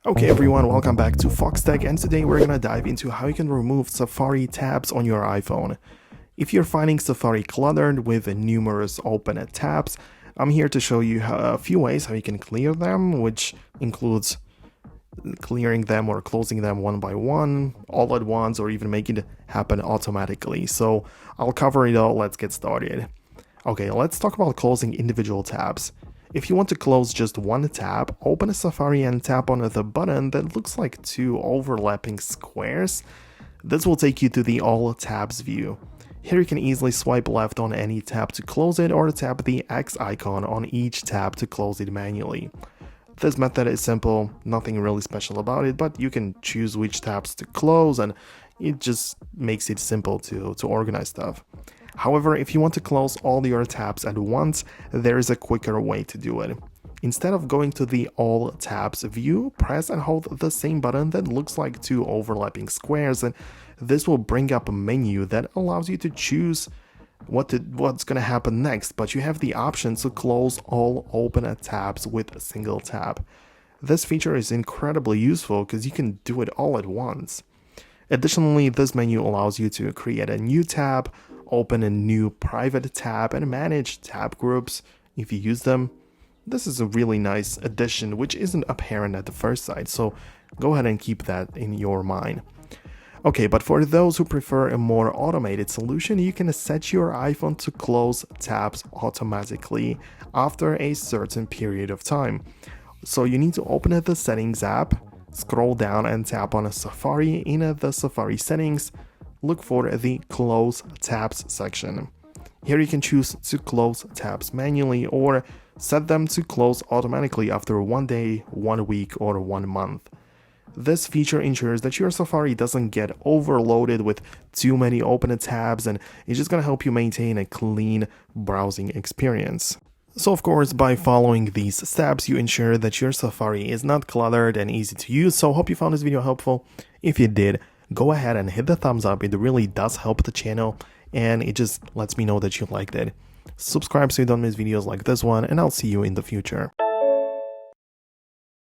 Okay everyone, welcome back to Fox Tech, and today we're gonna dive into how you can remove Safari tabs on your iPhone. If you're finding Safari cluttered with numerous open tabs, I'm here to show you a few ways how you can clear them, which includes clearing them or closing them one by one, all at once, or even making it happen automatically. So I'll cover it all, let's get started. Okay, let's talk about closing individual tabs. If you want to close just one tab, open a Safari and tap on the button that looks like two overlapping squares. This will take you to the All Tabs view. Here you can easily swipe left on any tab to close it, or tap the X icon on each tab to close it manually. This method is simple, nothing really special about it, but you can choose which tabs to close and it just makes it simple to organize stuff. However, if you want to close all your tabs at once, there is a quicker way to do it. Instead of going to the All Tabs view, press and hold the same button that looks like two overlapping squares, and this will bring up a menu that allows you to choose what's going to happen next, but you have the option to close all open tabs with a single tap. This feature is incredibly useful because you can do it all at once. Additionally, this menu allows you to create a new tab, open a new private tab, and manage tab groups if you use them. This is a really nice addition which isn't apparent at the first sight, so go ahead and keep that in your mind. Okay, but for those who prefer a more automated solution, you can set your iPhone to close tabs automatically after a certain period of time. So you need to open the Settings app, scroll down and tap on a Safari. In the Safari settings, look for the Close Tabs section. Here you can choose to close tabs manually or set them to close automatically after 1 day, 1 week, or 1 month. This feature ensures that your Safari doesn't get overloaded with too many open tabs, and it's just going to help you maintain a clean browsing experience. So of course, by following these steps, you ensure that your Safari is not cluttered and easy to use. So hope you found this video helpful. If you did, go ahead and hit the thumbs up. It really does help the channel, and it just lets me know that you liked it. Subscribe so you don't miss videos like this one, and I'll see you in the future.